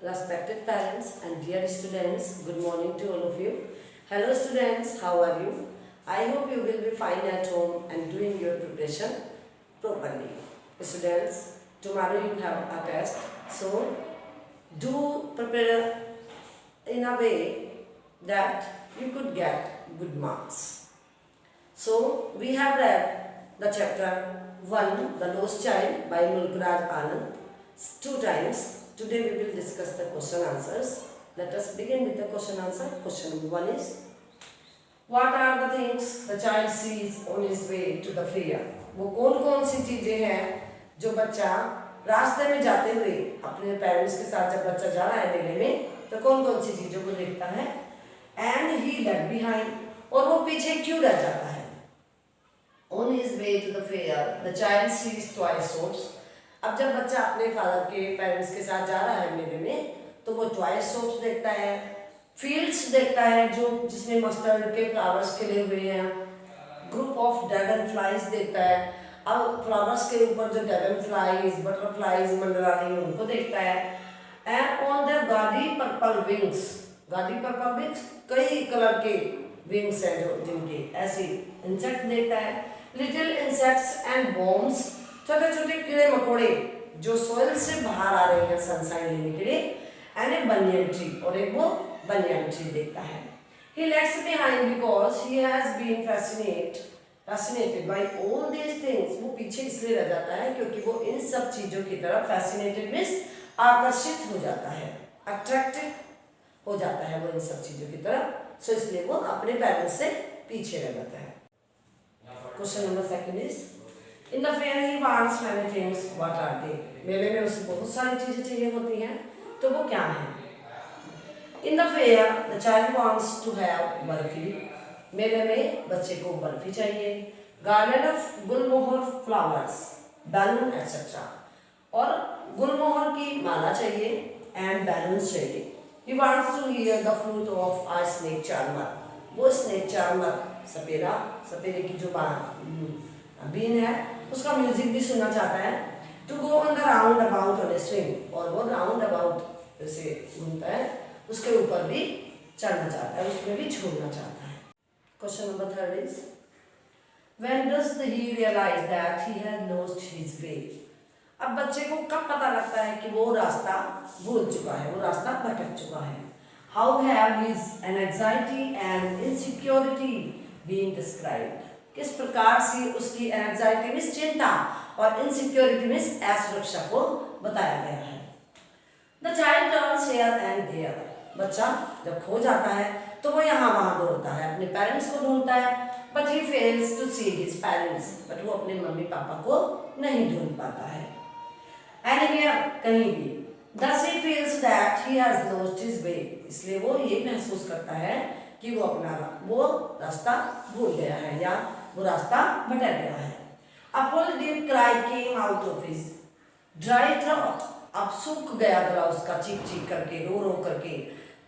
respected parents and dear students, good morning to all of you. Hello students, how are you? I hope you will be fine at home and doing your preparation properly. Students, tomorrow you have a test, so do prepare in a way that you could get good marks. So we have read the chapter 1, The Lost Child by Mulkraj Anand 2 times. Today we will discuss the question answers. Let us begin with the question answer. Question number 1 is, what are the things the child sees on his way to the fair? वो कौन-कौन सी चीजें हैं जो बच्चा रास्ते में जाते हुए अपने पेरेंट्स के साथ जब बच्चा जा रहा है मेले में तो कौन-कौन सी चीजों को देखता है? And he left behind, और वो पीछे क्यों रह जाता है? On his way to the fair, the child sees toy shops. अब जब बच्चा अपने फादर के पेरेंट्स के साथ जा रहा है मेले में तो वो टॉय शॉप्स देखता है, फील्ड्स देखता है जो जिसमें मस्टर्ड के फ्लावर्स खिले हुए हैं, ग्रुप ऑफ ड्रैगन फ्लाइज देखता है, अब फ्लावर्स के ऊपर जो ड्रैगन फ्लाइज बटरफ्लाइज मंडरा रही हैं उनको देखता है। एंड ऑन द गाड़ी पर्पल विंग्स, गाड़ी पर्पल विंग्स कई कलर के विंग्स हैं जो जिनके ऐसे इंसेक्ट देखता है। लिटिल इंसेक्ट्स एंड बॉम्ब्स, छोटे छोटे कीड़े मकोड़े जो सोइल से बाहर आ रहे हैं सनशाइन लेने के लिए। एंड ए बनियन ट्री, और एक वो बनियन ट्री देखता है। He lags behind because he has been fascinated by all these things. वो पीछे इसलिए रह जाता है क्योंकि वो इन सब चीजों की तरफ fascinated means आकर्षित हो जाता है, attracted हो जाता है वो इन सब चीजों की तरफ, सो इसलिए वो अपने पेरेंट्स से पीछे रह जाता है। Question number 2 is, in the fair he wants many things. What are they? मेले में उसे बहुत सारी चीजें चाहिए होती हैं, तो वो क्या है? In the fair the child wants to have barfi, मेले में बच्चे को बर्फी चाहिए। Garden of Gulmohar flowers, balloon etcetera, और गुलमोहर की माला चाहिए एंड बैलून्स चाहिए। He wants to hear the flute of a snake charmer, वो स्नेक चार्मर सपेरे की जो बीन है उसका म्यूजिक भी सुनना चाहता है। To go on the roundabout on a swing, और वो राउंड अबाउट जैसे घूमता है उसके ऊपर भी चढ़ना चाहता है, उसमें भी छोड़ना चाहता है। Question number 3 is, when does he realize that he has lost his way? अब बच्चे को कब पता लगता है कि वो रास्ता भूल चुका है, वो रास्ता भटक चुका है? How have his anxiety and insecurity been described? किस प्रकार से उसकी एंजाइटी मींस चिंता और इनसिक्योरिटी मींस असुरक्षा को बताया गया है। The child turns here and there, बच्चा जब खो जाता है तो वो यहाँ वहाँ दौड़ता है, अपने पेरेंट्स को ढूंढता है। But he fails to see his parents, but वो अपने मम्मी पापा को नहीं ढूंढ पाता है। एनीवेयर, कहीं भी। Thus he feels that he has lost his way, इसलिए वो ये महसूस करता है कि वो रास्ता भूल गया है या वो रास्ता भटक गया है। A full deep cry came out of his dry throat, अब सूख गया गला उसका चीख चीख करके, रो रो करके,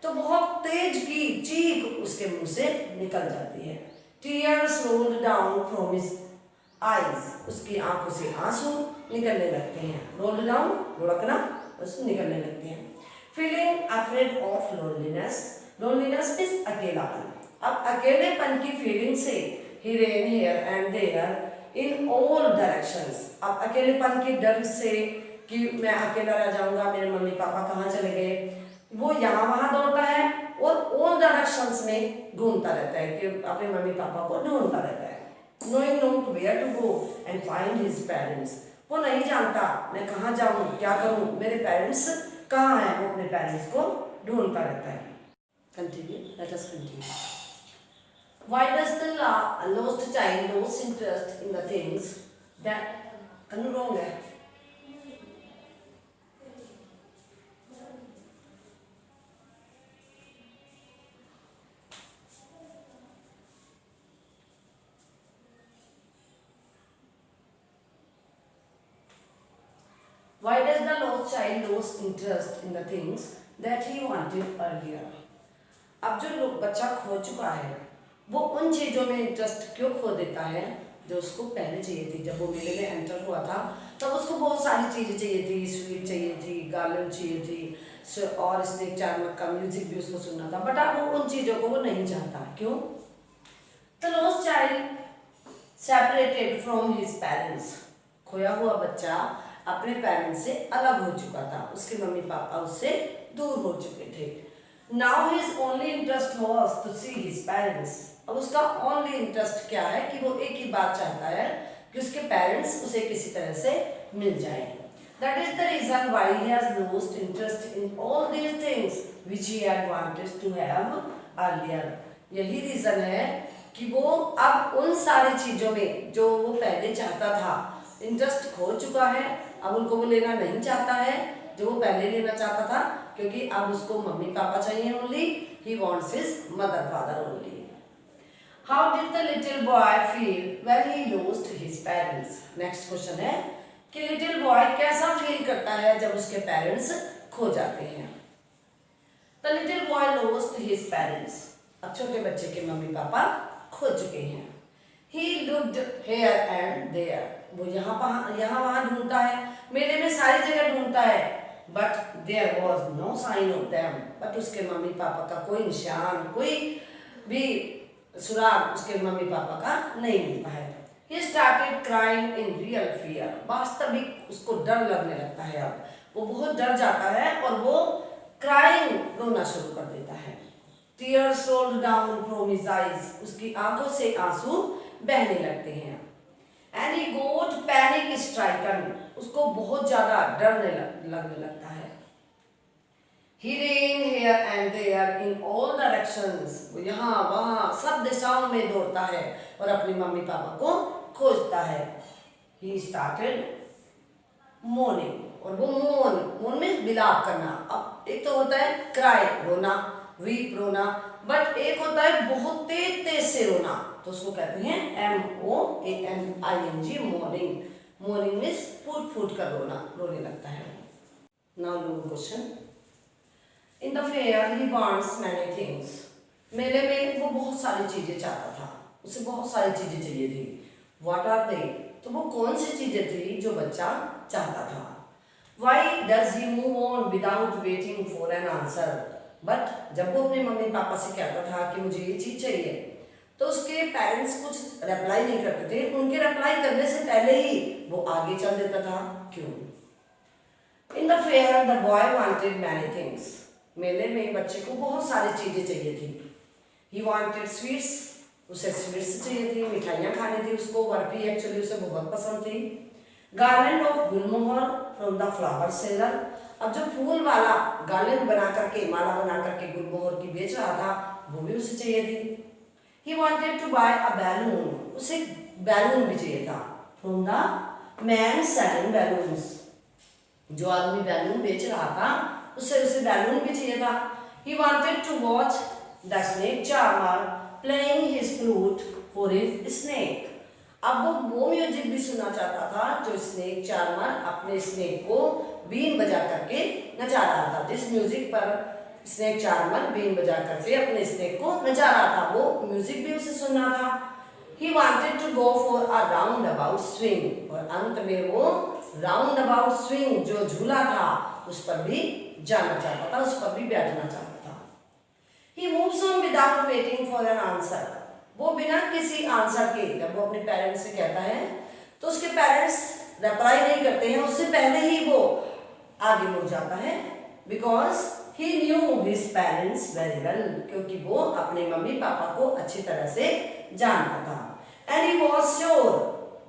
तो बहुत तेज की चीख उसके मुंह से निकल जाती है। Tears rolled down from his eyes, उसकी आंखों से आंसू निकलने लगते हैं। Roll down, लुढ़कना, बस निकलने लगते हैं। Feeling afraid of loneliness, loneliness is अकेलापन। अब अकेलेपन की फीलिंग से he ran here and there in all directions, अब अकेलेपन के डर से कि मैं अकेला रह जाऊंगा, मेरे मम्मी पापा कहाँ चले गए, वो यहाँ वहाँ दौड़ता है और all directions में घूमता रहता है कि अपने मम्मी पापा को ढूंढता रहता है। Knowing not where to go and find his parents, वो नहीं जानता मैं कहाँ जाऊँ, क्या करूँ, मेरे पेरेंट्स कहाँ हैं, वो अपने पेरेंट्स को ढूंढता रहता है। Continue, let us continue. Why does the lost child lose interest in the things that कौन wrong है? Why does the lost child lose interest in the things that he wanted earlier? अब जो बच्चा खो चुका है वो उन चीज़ों में इंटरेस्ट क्यों खो देता है जो उसको पहले चाहिए थी। जब वो मेले में एंटर हुआ था तब उसको बहुत सारी चीज़ें चाहिए थी, स्वीट चाहिए थी, गार्लन चाहिए थी, और स्नेक चार्मर का म्यूजिक भी उसको सुनना था, बट अब उन चीज़ों को वो नहीं चाहता। क्यों? The lost child separated from his parents, खोया हुआ बच्चा अपने पेरेंट्स से अलग हो चुका था, उसके मम्मी पापा उससे दूर हो चुके थे। Now his only interest was to see his parents, अब उसका ओनली इंटरेस्ट क्या है कि वो एक ही बात चाहता है कि उसके पेरेंट्स उसे किसी तरह से मिल जाए। That is the reason why he has lost interest in all these things which he had wanted to have earlier. यही रीजन है कि वो अब उन सारी चीजों में जो वो पहले चाहता था, इंटरेस्ट खो चुका है, अब उनको वो लेना नहीं चाहता है जो वो पहले लेना चाहता था, क्योंकि अब उसको मम्मी पापा चाहिए only, he wants his mother father only. How did the little boy feel when he lost his parents? Next question है कि लिटिल बॉय कैसा फील करता है जब उसके पेरेंट्स खो जाते हैं। The little boy lost his parents, अब छोटे बच्चे के मम्मी पापा खो चुके हैं। He looked here and there, वो यहाँ वहाँ ढूंढता है, मेले में सारी जगह ढूंढता है, but there was no sign of them, but उसके मम्मी पापा का कोई निशान, कोई भी सुराग उसके मम्मी पापा का नहीं मिलता है। He started crying in real fear, वास्तविक उसको डर लगने लगता है, अब वो बहुत डर जाता है और वो crying रोना शुरू कर देता है। Tears rolled down from his eyes, उसकी आंखों से आंसू बहने लगते हैं। And he got panic stricken, उसको बहुत ज्यादा डरने लगने लगता है। He ran here and there in all directions, वो यहाँ वहाँ सब दिशाओं में दौड़ता है और अपनी मम्मी पापा को खोजता है। He started mourning, और वो मोन में विलाप करना। अब एक तो होता है क्राई रोना, वीप रोना, बट एक होता है बहुत तेज तेज से रोना, तो उसको कहते हैं MOANING, मोर्निंग। मोर्निंग मीन्स फूट फूट कर रोना, रोने लगता है। Now no question. In the fair he wants many things, मेले में वो बहुत सारी चीजें चाहता था, उसे बहुत सारी चीजें चाहिए थी। व्हाट आर दे, तो वो कौन सी चीजें थी जो बच्चा चाहता था। Why does he move on without waiting for an answer, but जब वो अपने मम्मी पापा से कहता था कि मुझे ये चीज चाहिए, तो उसके पेरेंट्स कुछ रिप्लाई नहीं करते थे, उनके रिप्लाई करने से पहले ही वो आगे चल देता था। क्यों? इन the fair the boy wanted many things, मेले में बच्चे को बहुत सारी चीजें चाहिए थी। ही वांटेड स्वीट्स, उसे स्वीट्स चाहिए थी, मिठाइयाँ खानी थी उसको, बर्फी एक्चुअली उसे बहुत पसंद थी। Garland of Gulmohar from the flower seller, अब जो फूल वाला गार्लैंड बना करके, माला बना करके गुलमोहर की बेच रहा था, वो भी उसे चाहिए थी। He wanted to buy a balloon, उसे बैलून भी चाहिए था। From the man selling balloons, जो आदमी बैलून बेच रहा था उसे बैलून भी चाहिए था। He wanted to watch the snake charmer playing his flute for his snake, अब वो म्यूजिक भी सुनना चाहता था जो स्नेक चार्मर अपने स्नेक को बीन बजा करके नचा रहा था। जिस म्यूजिक पर स्नेक चार्मर बीन बजा करके अपने स्नेक को नचा रहा था, वो म्यूजिक भी उसे सुनना था। He wanted to go for a roundabout swing, और अंत में वो राउंड अबाउट स्विंग जो झूला था उस पर भी जाना चाहता था, उस पर भी बैठना चाहता था। He moves on without waiting for an answer, वो बिना किसी आंसर के, जब वो अपने पेरेंट्स से कहता है तो उसके पेरेंट्स रिप्लाई नहीं करते हैं, उससे पहले ही वो आगे बढ़ जाता है। Because he knew his parents very well, क्योंकि वो अपने मम्मी पापा को अच्छी तरह से जानता था। And he was sure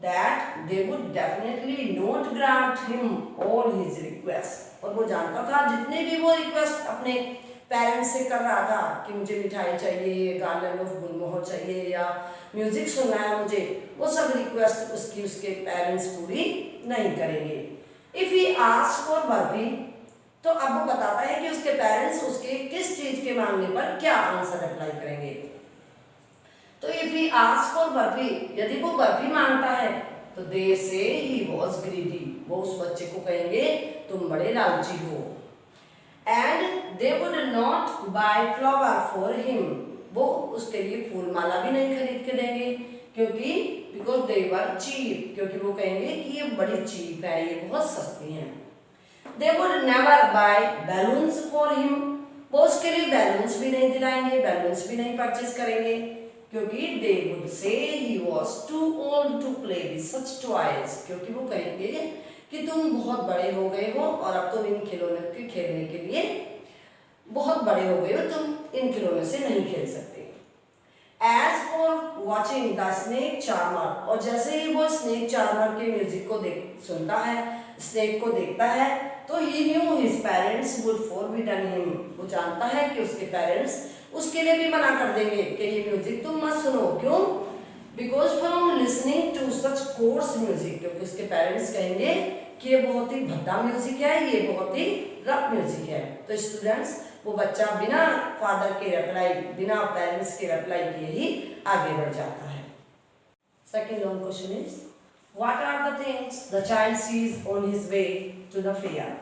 that they would definitely not grant him all his request, और वो जानता था जितने भी वो रिक्वेस्ट अपने पेरेंट्स से कर रहा था कि मुझे मिठाई चाहिए, गार्लैंड ऑफ गुलमोहर चाहिए, या म्यूजिक सुनना है मुझे, वो सब रिक्वेस्ट उसके पेरेंट्स पूरी नहीं करेंगे। If he asked for barfi, तो अब वो बताता है कि उसके पेरेंट्स उसके किस चीज के मांगने पर क्या आंसर अप्लाई करेंगे। तो if he asked for barfi, यदि वो बर्फी मांगता है तो दे से ही वाज ग्रीडी, वो उस बच्चे को कहेंगे तुम बड़े लालची हो। And they would not buy flower for him, वो उसके लिए फूल माला भी नहीं खरीद के देंगे, क्योंकि बिकॉज दे वर चीप, क्योंकि वो कहेंगे कि ये बड़ी चीप है, ये बहुत सस्ती हैं। They would never buy balloons for him, वो उसके लिए बैलून्स भी नहीं दिलाएंगे, बैलून्स भी नहीं परचेज करेंगे, क्योंकि they would say he was too old to play with such toys, क्योंकि वो कहेंगे कि तुम बहुत बड़े हो गए हो और अब तुम इन खिलौनों के खेलने के लिए बहुत बड़े हो गए हो, तुम इन खिलौनों से नहीं खेल सकते। As for watching the snake charmer, और जैसे ही वो स्नेक चार्मर के म्यूजिक को सुनता है, स्नेक को देखता है, तो he knew his parents would forbidden him, वो जानता है कि उसके पेरेंट्स उसके लिए भी मना कर देंगे कि ये म्यूजिक तुम मत सुनो। क्यों? Because from listening to such coarse music, क्योंकि उसके पेरेंट्स कहेंगे कि ये बहुत ही भद्दा म्यूजिक है, ये बहुत ही रफ म्यूजिक है। तो स्टूडेंट्स, वो बच्चा बिना फादर के रिप्लाई, बिना पेरेंट्स के रिप्लाई किए ही आगे बढ़ जाता है। Second long question is what are the things the child sees on his way to the fair,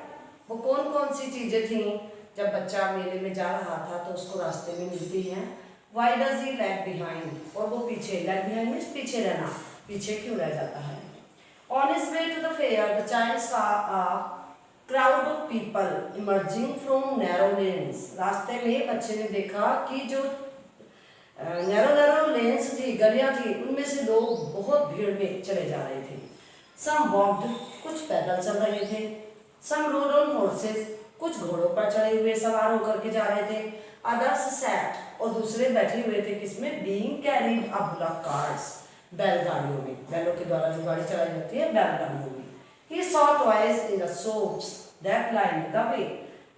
वो कौन कौन सी चीजें थी जब बच्चा मेले में जा रहा था तो उसको रास्ते में मिलती हैं। Why does he lag behind, और वो पीछे, lag behind means पीछे रहना, पीछे क्यों रह जाता है। On his way to the fair, the child saw a crowd of people emerging from narrow lanes, रास्ते में बच्चे ने देखा कि जो नैरो लेन्स थी, गलियां थी, उनमें से लोग बहुत भीड़ में चले जा रहे थे। Some walked, कुछ पैदल चल रहे थे। Some rode on horses, कुछ घोड़ों पर चढ़े हुए सवार होकर के जा रहे थे। Others sat, और दूसरे बैठे हुए थे किसमें, being carried up bullock carts, बैलगाड़ियों में, बैलों के द्वारा जो गाड़ी चलाई जाती है बैलगाड़ियों में। He saw toys in the shops that lined the way,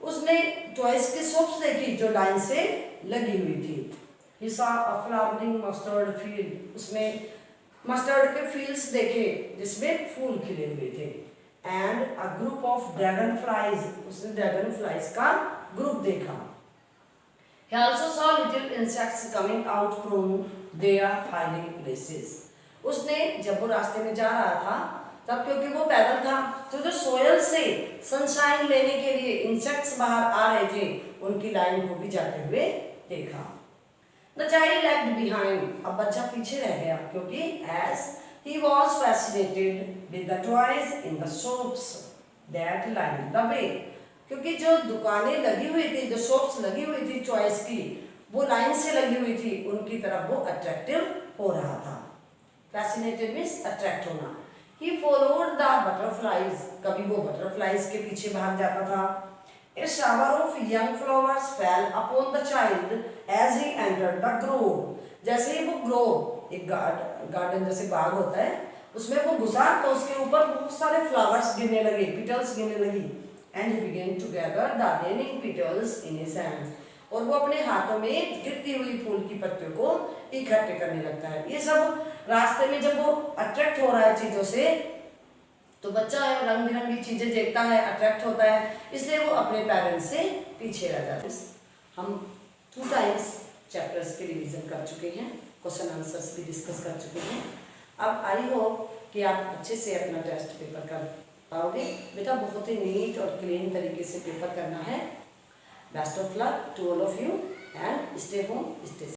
उसने टॉयज की शॉप्स देखी जो लाइन से लगी हुई थी। He saw a flowering mustard field, उसमें मस्टर्ड के फील्ड्स देखे जिसमें फूल खिले हुए थे। And a group of dragon flies, उसने ड्रैगन फ्लाइज का ग्रुप देखा। He also saw little insects coming out from their hiding places, उसने जब वो रास्ते में जा रहा था तब क्योंकि वो पैदल था तो जो सोयल से सनशाइन लेने के लिए इंसेक्ट्स बाहर आ रहे थे उनकी लाइन को भी जाते हुए देखा। The child lagged behind, अब बच्चा पीछे रह गया क्योंकि as he was fascinated with the toys in the shops that lined the way, क्योंकि जो दुकानें लगी हुई थी, जो शॉप्स लगी हुई थी टॉयज की, वो लाइन से लगी हुई थी, उनकी तरफ वो अट्रैक्टिव हो रहा था। Fascinated means attract होना। He followed the butterflies, कभी वो बटरफ्लाइज के पीछे भाग जाता था। A shower of young flowers fell upon the child as he entered the grove, जैसे ही वो ग्रोव, एक गार्डन जैसे बाग होता है, उसमें वो घुसा तो उसके ऊपर बहुत सारे फ्लावर्स गिरने लगे, पिटल्स गिरने लगी। And he began to gather the remaining petals in his hands, और वो अपने हाथों में गिरती हुई फूल की पत्तियों को इकट्ठे करने लगता है। ये सब रास्ते में जब वो अट्रैक्ट हो रहा है चीजों से, तो बच्चा है रंग बिरंगी चीजें देखता है, अट्रैक्ट होता है, इसलिए वो अपने पेरेंट्स से पीछे रह जाता है। हम 2 टाइम्स चैप्टर्स के रिवीजन कर चुके हैं, क्वेश्चन आंसर्स भी डिस्कस कर चुके हैं। अब आई होप कि आप अच्छे से अपना टेस्ट पेपर कर पाओगे। बेटा बहुत ही नीट और क्लीन तरीके से पेपर करना है। Best of luck to all of you and stay home, stay